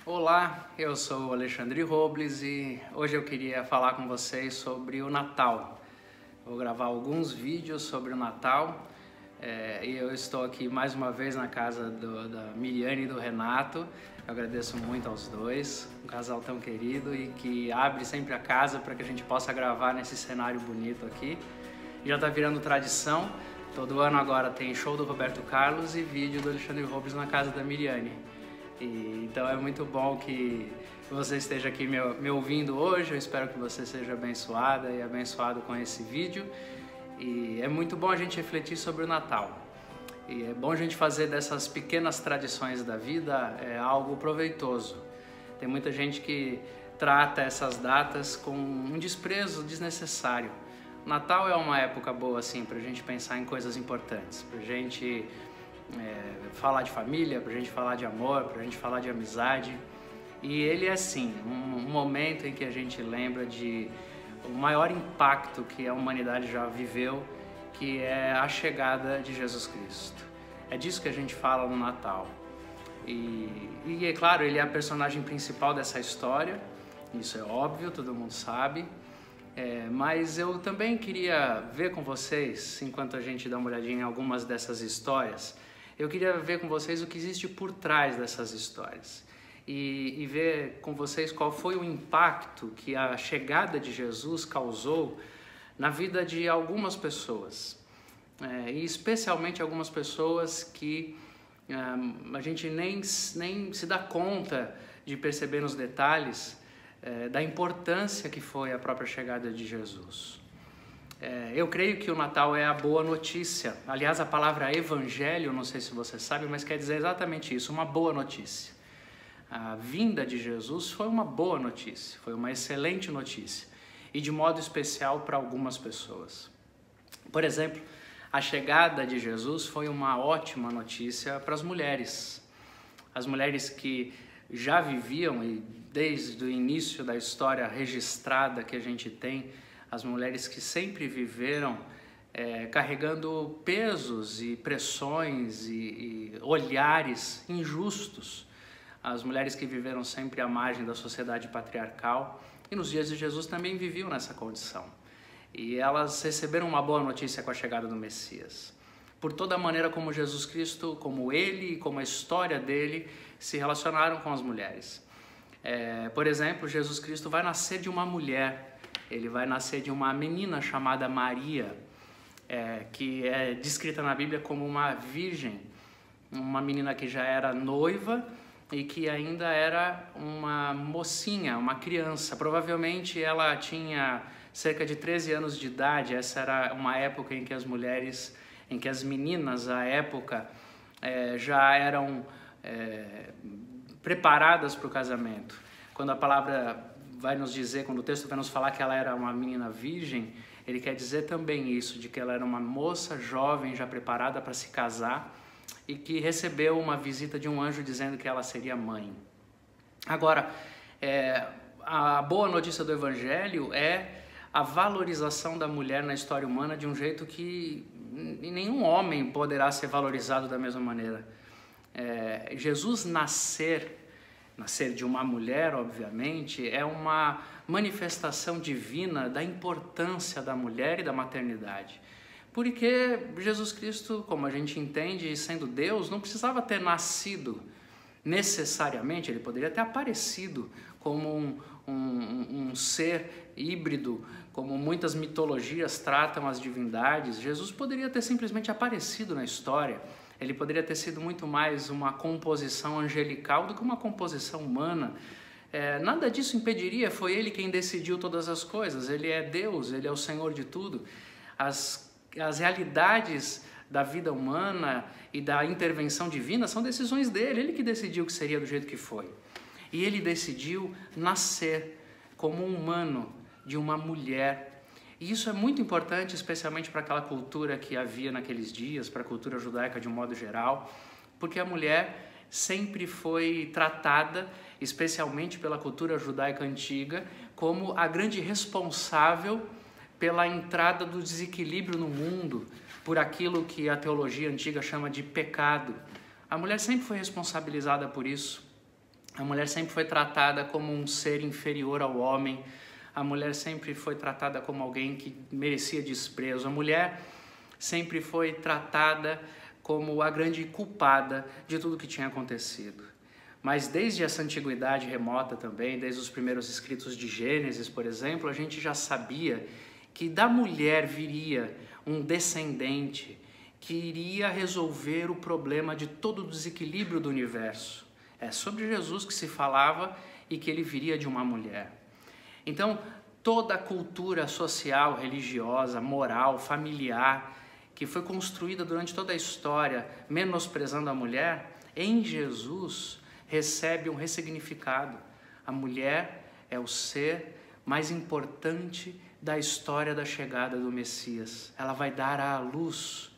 Olá, eu sou o Alexandre Robles e hoje eu queria falar com vocês sobre o Natal. Vou gravar alguns vídeos sobre o Natal e eu estou aqui mais uma vez na casa da Miriane e do Renato. Eu agradeço muito aos dois, um casal tão querido e que abre sempre a casa para que a gente possa gravar nesse cenário bonito aqui. Já está virando tradição, todo ano agora tem show do Roberto Carlos e vídeo do Alexandre Robles na casa da Miriane. Então é muito bom que você esteja aqui me ouvindo hoje. Eu espero que você seja abençoada e abençoado com esse vídeo. E é muito bom a gente refletir sobre o Natal. E é bom a gente fazer dessas pequenas tradições da vida algo proveitoso. Tem muita gente que trata essas datas com um desprezo desnecessário. O Natal é uma época boa assim para a gente pensar em coisas importantes, para a gente falar de família, pra gente falar de amor, pra gente falar de amizade. E ele é sim um momento em que a gente lembra de o maior impacto que a humanidade já viveu, que é a chegada de Jesus Cristo. É disso que a gente fala no Natal. E é claro, ele é a personagem principal dessa história, isso é óbvio, todo mundo sabe. Mas eu também queria ver com vocês, enquanto a gente dá uma olhadinha em algumas dessas histórias, eu queria ver com vocês o que existe por trás dessas histórias e ver com vocês qual foi o impacto que a chegada de Jesus causou na vida de algumas pessoas, e especialmente algumas pessoas que a gente nem se dá conta de perceber nos detalhes da importância que foi a própria chegada de Jesus. Eu creio que o Natal é a boa notícia. Aliás, a palavra evangelho, não sei se você sabe, mas quer dizer exatamente isso, uma boa notícia. A vinda de Jesus foi uma boa notícia, foi uma excelente notícia, e de modo especial para algumas pessoas. Por exemplo, a chegada de Jesus foi uma ótima notícia para as mulheres. As mulheres que já viviam, e desde o início da história registrada que a gente tem, as mulheres que sempre viveram carregando pesos e pressões e olhares injustos. As mulheres que viveram sempre à margem da sociedade patriarcal e nos dias de Jesus também viviam nessa condição. E elas receberam uma boa notícia com a chegada do Messias. Por toda a maneira como Jesus Cristo, como ele e como a história dele se relacionaram com as mulheres. Por exemplo, Jesus Cristo vai nascer de uma mulher. Ele vai nascer de uma menina chamada Maria, que é descrita na Bíblia como uma virgem, uma menina que já era noiva e que ainda era uma mocinha, uma criança. Provavelmente ela tinha cerca de 13 anos de idade. Essa era uma época em que as mulheres, em que as meninas à época já eram preparadas para o casamento. Quando a palavra vai nos dizer, quando o texto vai nos falar que ela era uma menina virgem, ele quer dizer também isso, de que ela era uma moça jovem já preparada para se casar e que recebeu uma visita de um anjo dizendo que ela seria mãe. Agora, a boa notícia do Evangelho é a valorização da mulher na história humana de um jeito que nenhum homem poderá ser valorizado da mesma maneira. Jesus nascer de uma mulher, obviamente, é uma manifestação divina da importância da mulher e da maternidade. Porque Jesus Cristo, como a gente entende, sendo Deus, não precisava ter nascido necessariamente, ele poderia ter aparecido como um ser híbrido, como muitas mitologias tratam as divindades. Jesus poderia ter simplesmente aparecido na história. Ele poderia ter sido muito mais uma composição angelical do que uma composição humana. Nada disso impediria, foi ele quem decidiu todas as coisas. Ele é Deus, ele é o Senhor de tudo. As realidades da vida humana e da intervenção divina são decisões dele. Ele que decidiu que seria do jeito que foi. E ele decidiu nascer como um humano de uma mulher. E isso é muito importante, especialmente para aquela cultura que havia naqueles dias, para a cultura judaica de um modo geral, porque a mulher sempre foi tratada, especialmente pela cultura judaica antiga, como a grande responsável pela entrada do desequilíbrio no mundo, por aquilo que a teologia antiga chama de pecado. A mulher sempre foi responsabilizada por isso. A mulher sempre foi tratada como um ser inferior ao homem. A mulher sempre foi tratada como alguém que merecia desprezo. A mulher sempre foi tratada como a grande culpada de tudo que tinha acontecido. Mas desde essa antiguidade remota também, desde os primeiros escritos de Gênesis, por exemplo, a gente já sabia que da mulher viria um descendente que iria resolver o problema de todo o desequilíbrio do universo. É sobre Jesus que se falava e que ele viria de uma mulher. Então, toda a cultura social, religiosa, moral, familiar, que foi construída durante toda a história, menosprezando a mulher, em Jesus recebe um ressignificado. A mulher é o ser mais importante da história da chegada do Messias. Ela vai dar à luz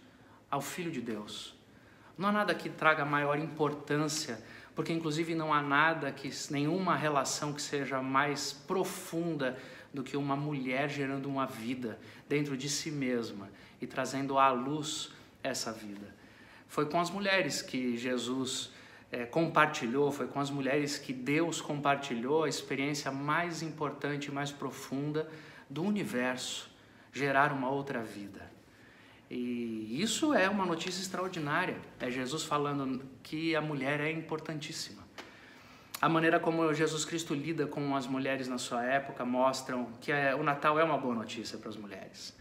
ao Filho de Deus. Não há nada que traga maior importância, porque inclusive não há nada, nenhuma relação que seja mais profunda do que uma mulher gerando uma vida dentro de si mesma e trazendo à luz essa vida. Foi com as mulheres que Jesus compartilhou, foi com as mulheres que Deus compartilhou a experiência mais importante e mais profunda do universo, gerar uma outra vida. E isso é uma notícia extraordinária, é Jesus falando que a mulher é importantíssima. A maneira como Jesus Cristo lida com as mulheres na sua época mostram que o Natal é uma boa notícia para as mulheres.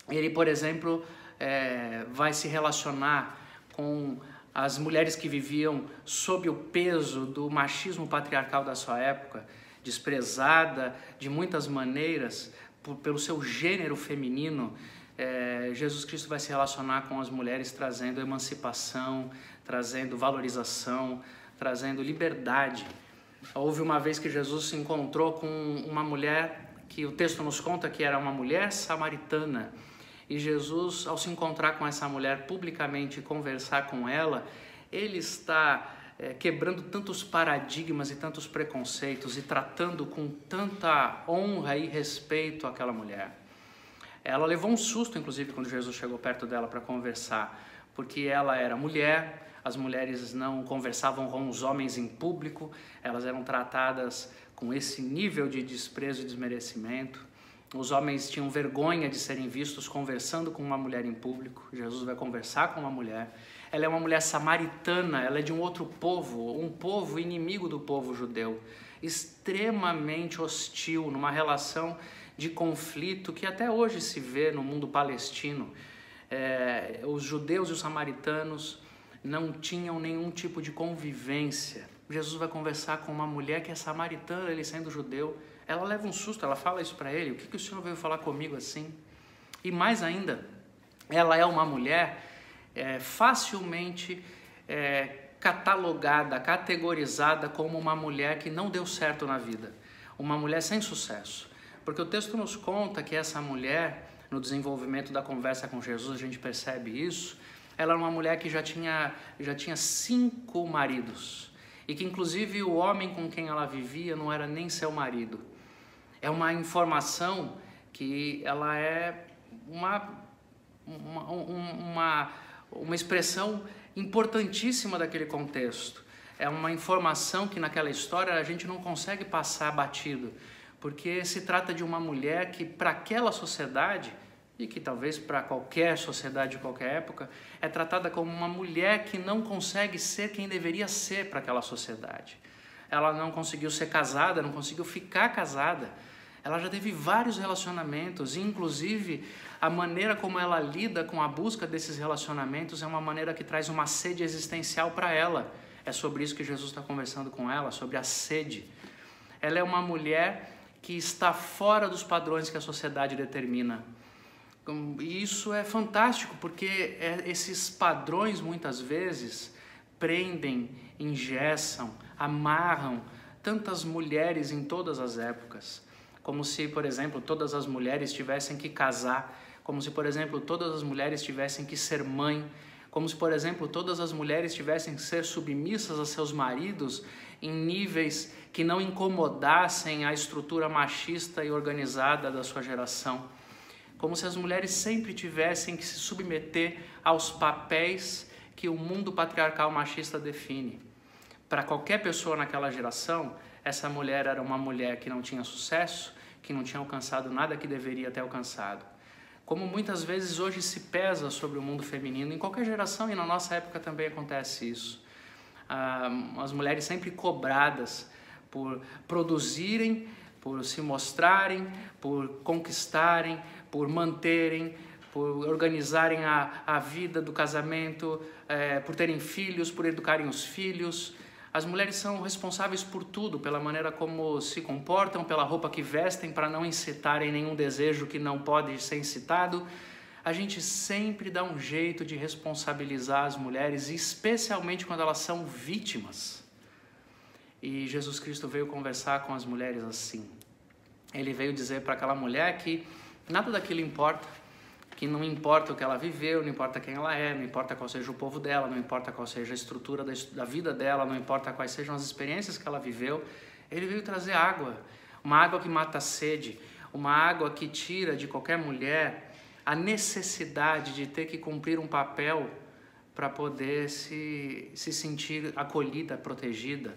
Ele, por exemplo, vai se relacionar com as mulheres que viviam sob o peso do machismo patriarcal da sua época, desprezada de muitas maneiras pelo seu gênero feminino. Jesus Cristo vai se relacionar com as mulheres trazendo emancipação, trazendo valorização, trazendo liberdade. Houve uma vez que Jesus se encontrou com uma mulher que o texto nos conta que era uma mulher samaritana. E Jesus, ao se encontrar com essa mulher publicamente e conversar com ela, ele está quebrando tantos paradigmas e tantos preconceitos e tratando com tanta honra e respeito aquela mulher. Ela levou um susto, inclusive, quando Jesus chegou perto dela para conversar, porque ela era mulher, as mulheres não conversavam com os homens em público, elas eram tratadas com esse nível de desprezo e desmerecimento. Os homens tinham vergonha de serem vistos conversando com uma mulher em público. Jesus vai conversar com uma mulher. Ela é uma mulher samaritana, ela é de um outro povo, um povo inimigo do povo judeu, extremamente hostil, numa relação de conflito que até hoje se vê no mundo palestino. Os judeus e os samaritanos não tinham nenhum tipo de convivência. Jesus vai conversar com uma mulher que é samaritana, ele sendo judeu. Ela leva um susto, ela fala isso para ele: o que o senhor veio falar comigo assim? E mais ainda, ela é uma mulher facilmente catalogada, categorizada como uma mulher que não deu certo na vida, uma mulher sem sucesso. Porque o texto nos conta que essa mulher, no desenvolvimento da conversa com Jesus, a gente percebe isso, ela era uma mulher que já tinha 5 maridos, e que inclusive o homem com quem ela vivia não era nem seu marido. É uma informação que ela é uma expressão importantíssima daquele contexto. É uma informação que naquela história a gente não consegue passar batido, porque se trata de uma mulher que para aquela sociedade, e que talvez para qualquer sociedade de qualquer época, é tratada como uma mulher que não consegue ser quem deveria ser para aquela sociedade. Ela não conseguiu ser casada, não conseguiu ficar casada. Ela já teve vários relacionamentos, e inclusive a maneira como ela lida com a busca desses relacionamentos é uma maneira que traz uma sede existencial para ela. É sobre isso que Jesus está conversando com ela, sobre a sede. Ela é uma mulher que está fora dos padrões que a sociedade determina. E isso é fantástico, porque esses padrões muitas vezes prendem, engessam, amarram tantas mulheres em todas as épocas. Como se, por exemplo, todas as mulheres tivessem que casar, como se, por exemplo, todas as mulheres tivessem que ser mãe, como se, por exemplo, todas as mulheres tivessem que ser submissas a seus maridos em níveis que não incomodassem a estrutura machista e organizada da sua geração. Como se as mulheres sempre tivessem que se submeter aos papéis que o mundo patriarcal machista define. para qualquer pessoa naquela geração, essa mulher era uma mulher que não tinha sucesso, que não tinha alcançado nada que deveria ter alcançado. Como muitas vezes hoje se pesa sobre o mundo feminino, em qualquer geração e na nossa época também acontece isso. As mulheres sempre cobradas por produzirem, por se mostrarem, por conquistarem, por manterem, por organizarem a vida do casamento, por terem filhos, por educarem os filhos. As mulheres são responsáveis por tudo, pela maneira como se comportam, pela roupa que vestem, para não incitarem nenhum desejo que não pode ser incitado. A gente sempre dá um jeito de responsabilizar as mulheres, especialmente quando elas são vítimas. E Jesus Cristo veio conversar com as mulheres assim. Ele veio dizer para aquela mulher que nada daquilo importa, que não importa o que ela viveu, não importa quem ela é, não importa qual seja o povo dela, não importa qual seja a estrutura da vida dela, não importa quais sejam as experiências que ela viveu. Ele veio trazer água, uma água que mata a sede, uma água que tira de qualquer mulher a necessidade de ter que cumprir um papel para poder se sentir acolhida, protegida.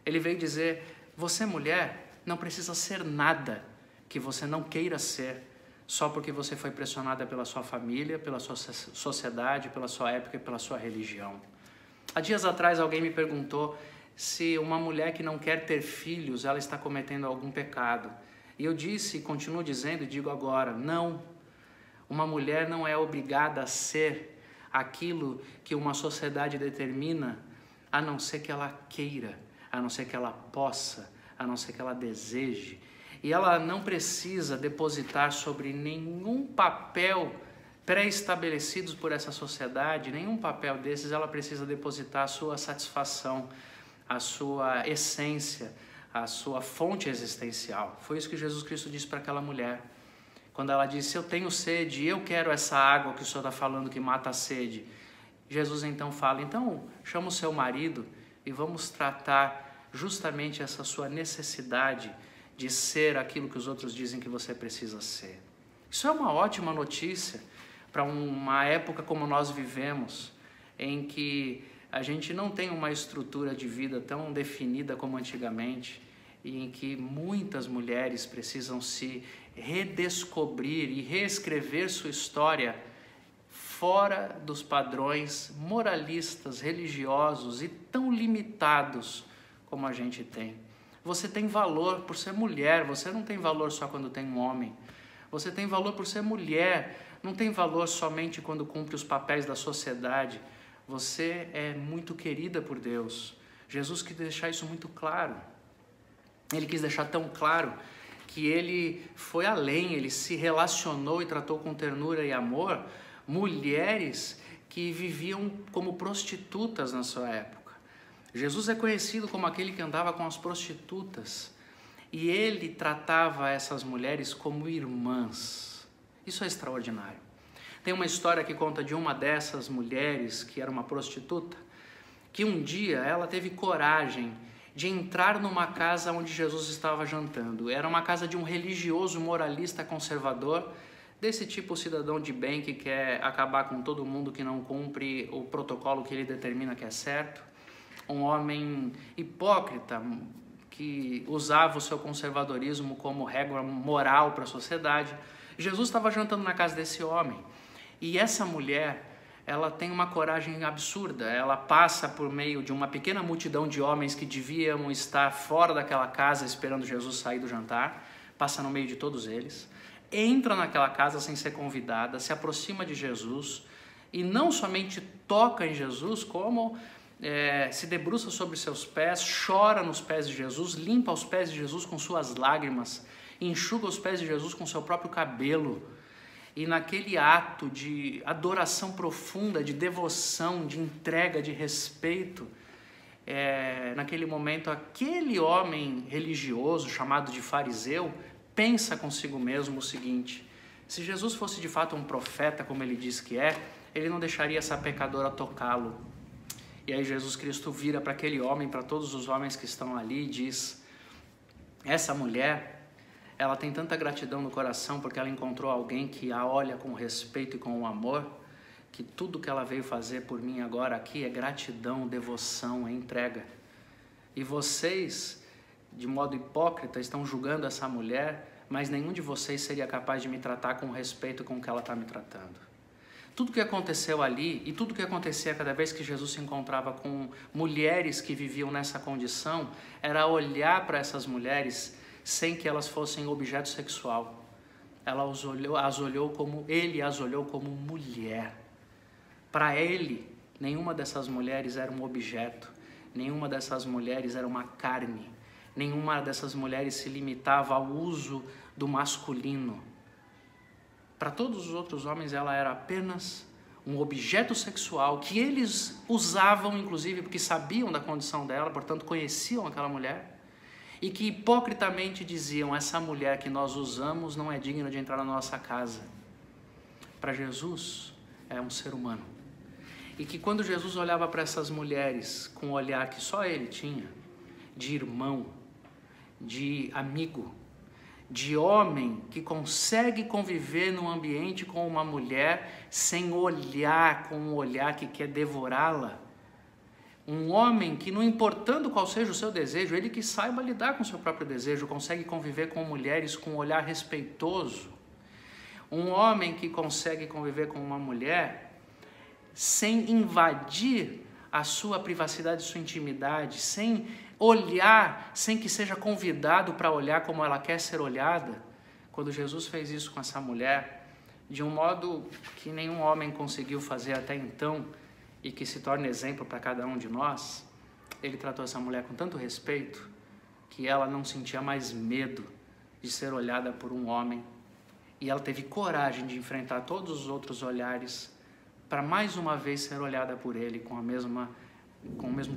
Ele veio dizer, você mulher não precisa ser nada que você não queira ser, só porque você foi pressionada pela sua família, pela sua sociedade, pela sua época e pela sua religião. Há dias atrás alguém me perguntou se uma mulher que não quer ter filhos, ela está cometendo algum pecado. E eu disse, e continuo dizendo e digo agora, não. Uma mulher não é obrigada a ser aquilo que uma sociedade determina, a não ser que ela queira, a não ser que ela possa, a não ser que ela deseje. E ela não precisa depositar sobre nenhum papel pré-estabelecidos por essa sociedade, nenhum papel desses ela precisa depositar a sua satisfação, a sua essência, a sua fonte existencial. Foi isso que Jesus Cristo disse para aquela mulher. Quando ela disse, eu tenho sede, eu quero essa água que o Senhor está falando que mata a sede. Jesus então fala, então chama o seu marido e vamos tratar justamente essa sua necessidade de ser aquilo que os outros dizem que você precisa ser. Isso é uma ótima notícia para uma época como nós vivemos, em que a gente não tem uma estrutura de vida tão definida como antigamente, e em que muitas mulheres precisam se redescobrir e reescrever sua história fora dos padrões moralistas, religiosos e tão limitados como a gente tem. Você tem valor por ser mulher, você não tem valor só quando tem um homem. Você tem valor por ser mulher, não tem valor somente quando cumpre os papéis da sociedade. Você é muito querida por Deus. Jesus quis deixar isso muito claro. Ele quis deixar tão claro que ele foi além, ele se relacionou e tratou com ternura e amor mulheres que viviam como prostitutas na sua época. Jesus é conhecido como aquele que andava com as prostitutas e ele tratava essas mulheres como irmãs. Isso é extraordinário. Tem uma história que conta de uma dessas mulheres que era uma prostituta, que um dia ela teve coragem de entrar numa casa onde Jesus estava jantando. Era uma casa de um religioso moralista conservador, desse tipo cidadão de bem que quer acabar com todo mundo que não cumpre o protocolo que ele determina que é certo. Um homem hipócrita que usava o seu conservadorismo como régua moral para a sociedade. Jesus estava jantando na casa desse homem e essa mulher, ela tem uma coragem absurda. Ela passa por meio de uma pequena multidão de homens que deviam estar fora daquela casa esperando Jesus sair do jantar, passa no meio de todos eles, entra naquela casa sem ser convidada, se aproxima de Jesus e não somente toca em Jesus, como se debruça sobre seus pés, chora nos pés de Jesus, limpa os pés de Jesus com suas lágrimas, enxuga os pés de Jesus com seu próprio cabelo. E naquele ato de adoração profunda, de devoção, de entrega, de respeito, naquele momento aquele homem religioso chamado de fariseu pensa consigo mesmo o seguinte: se Jesus fosse de fato um profeta como ele diz que é, ele não deixaria essa pecadora tocá-lo. E aí Jesus Cristo vira para aquele homem, para todos os homens que estão ali e diz: essa mulher, ela tem tanta gratidão no coração porque ela encontrou alguém que a olha com respeito e com amor, que tudo que ela veio fazer por mim agora aqui é gratidão, devoção, é entrega. E vocês, de modo hipócrita, estão julgando essa mulher, mas nenhum de vocês seria capaz de me tratar com o respeito com que ela está me tratando. Tudo que aconteceu ali e tudo que acontecia cada vez que Jesus se encontrava com mulheres que viviam nessa condição, era olhar para essas mulheres sem que elas fossem objeto sexual. Ele as olhou como mulher. Para ele, nenhuma dessas mulheres era um objeto, nenhuma dessas mulheres era uma carne, nenhuma dessas mulheres se limitava ao uso do masculino. Para todos os outros homens, ela era apenas um objeto sexual que eles usavam, inclusive, porque sabiam da condição dela, portanto, conheciam aquela mulher, e que hipocritamente diziam: essa mulher que nós usamos não é digna de entrar na nossa casa. Para Jesus, é um ser humano. E que quando Jesus olhava para essas mulheres com um olhar que só ele tinha, de irmão, de amigo, de homem que consegue conviver num ambiente com uma mulher sem olhar com um olhar que quer devorá-la. Um homem que, não importando qual seja o seu desejo, ele que saiba lidar com o seu próprio desejo, consegue conviver com mulheres com um olhar respeitoso. Um homem que consegue conviver com uma mulher sem invadir a sua privacidade, sua intimidade, sem olhar, sem que seja convidado para olhar como ela quer ser olhada. Quando Jesus fez isso com essa mulher, de um modo que nenhum homem conseguiu fazer até então, e que se torna exemplo para cada um de nós, ele tratou essa mulher com tanto respeito, que ela não sentia mais medo de ser olhada por um homem, e ela teve coragem de enfrentar todos os outros olhares, para mais uma vez ser olhada por ele com o mesmo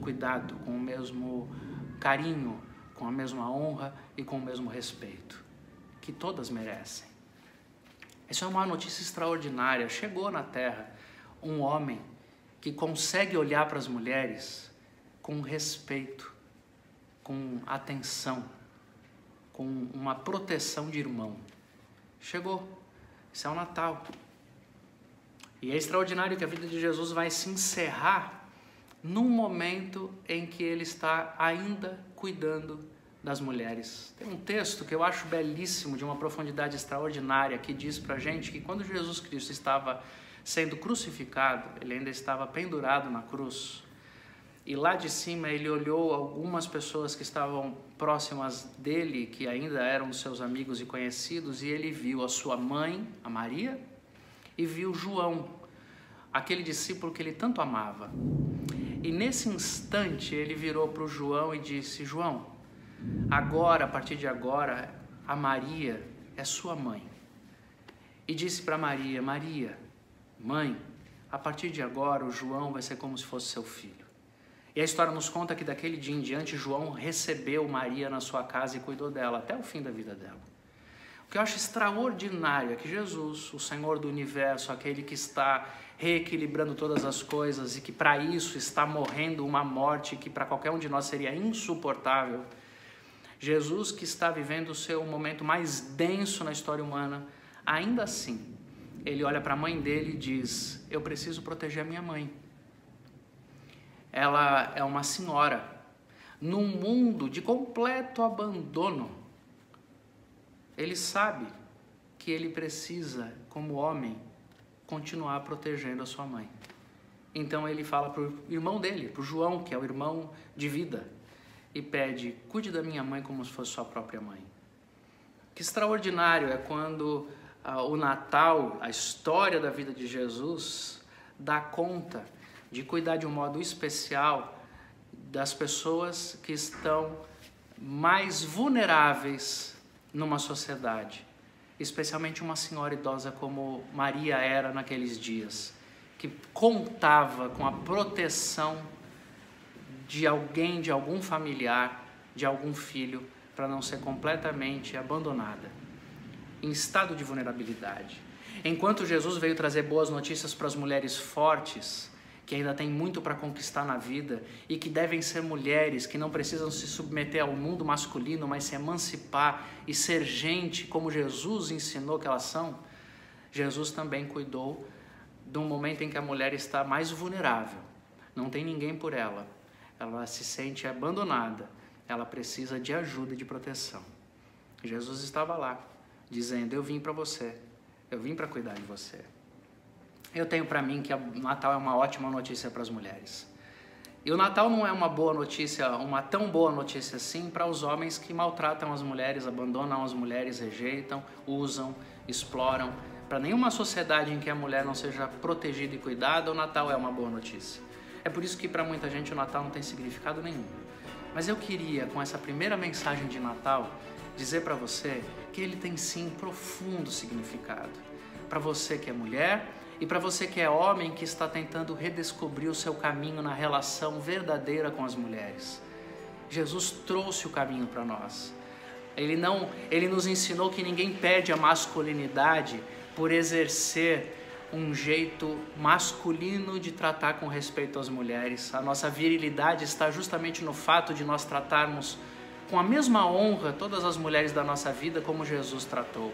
cuidado, com o mesmo carinho, com a mesma honra e com o mesmo respeito, que todas merecem. Essa é uma notícia extraordinária. Chegou na Terra um homem que consegue olhar para as mulheres com respeito, com atenção, com uma proteção de irmão. Chegou. Isso é o Natal. E é extraordinário que a vida de Jesus vai se encerrar num momento em que ele está ainda cuidando das mulheres. Tem um texto que eu acho belíssimo, de uma profundidade extraordinária, que diz pra gente que quando Jesus Cristo estava sendo crucificado, ele ainda estava pendurado na cruz, e lá de cima ele olhou algumas pessoas que estavam próximas dele, que ainda eram seus amigos e conhecidos, e ele viu a sua mãe, a Maria, e viu João, aquele discípulo que ele tanto amava. E nesse instante ele virou para o João e disse: João, agora, a partir de agora, a Maria é sua mãe. E disse para Maria: Maria, mãe, a partir de agora o João vai ser como se fosse seu filho. E a história nos conta que daquele dia em diante João recebeu Maria na sua casa e cuidou dela até o fim da vida dela. O que eu acho extraordinário é que Jesus, o Senhor do Universo, aquele que está reequilibrando todas as coisas e que para isso está morrendo uma morte que para qualquer um de nós seria insuportável, Jesus que está vivendo o seu momento mais denso na história humana, ainda assim, ele olha para a mãe dele e diz: eu preciso proteger a minha mãe. Ela é uma senhora, num mundo de completo abandono. Ele sabe que ele precisa, como homem, continuar protegendo a sua mãe. Então ele fala para o irmão dele, para o João, que é o irmão de vida, e pede: cuide da minha mãe como se fosse sua própria mãe. Que extraordinário é quando o Natal, a história da vida de Jesus, dá conta de cuidar de um modo especial das pessoas que estão mais vulneráveis numa sociedade, especialmente uma senhora idosa como Maria era naqueles dias, que contava com a proteção de alguém, de algum familiar, de algum filho, para não ser completamente abandonada, em estado de vulnerabilidade. Enquanto Jesus veio trazer boas notícias para as mulheres fortes, que ainda tem muito para conquistar na vida e que devem ser mulheres que não precisam se submeter ao mundo masculino, mas se emancipar e ser gente como Jesus ensinou que elas são, Jesus também cuidou de um momento em que a mulher está mais vulnerável, não tem ninguém por ela. ela se sente abandonada, ela precisa de ajuda e de proteção. Jesus estava lá, dizendo: eu vim para você, eu vim para cuidar de você. Eu tenho para mim que o Natal é uma ótima notícia para as mulheres. E o Natal não é uma boa notícia, uma tão boa notícia assim para os homens que maltratam as mulheres, abandonam as mulheres, rejeitam, usam, exploram. Para nenhuma sociedade em que a mulher não seja protegida e cuidada, o Natal é uma boa notícia. É por isso que para muita gente o Natal não tem significado nenhum. Mas eu queria, com essa primeira mensagem de Natal, dizer para você que ele tem sim profundo significado. Para você que é mulher e para você que é homem, que está tentando redescobrir o seu caminho na relação verdadeira com as mulheres. Jesus trouxe o caminho para nós. Ele nos ensinou que ninguém perde a masculinidade por exercer um jeito masculino de tratar com respeito às mulheres. A nossa virilidade está justamente no fato de nós tratarmos com a mesma honra todas as mulheres da nossa vida como Jesus tratou.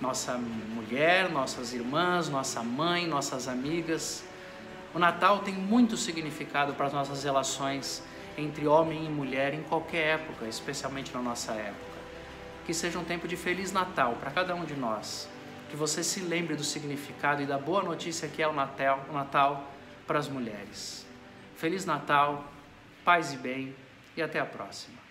Nossa mulher, nossas irmãs, nossa mãe, nossas amigas. O Natal tem muito significado para as nossas relações entre homem e mulher em qualquer época, especialmente na nossa época. Que seja um tempo de Feliz Natal para cada um de nós. Que você se lembre do significado e da boa notícia que é o Natal para as mulheres. Feliz Natal, paz e bem, e até a próxima.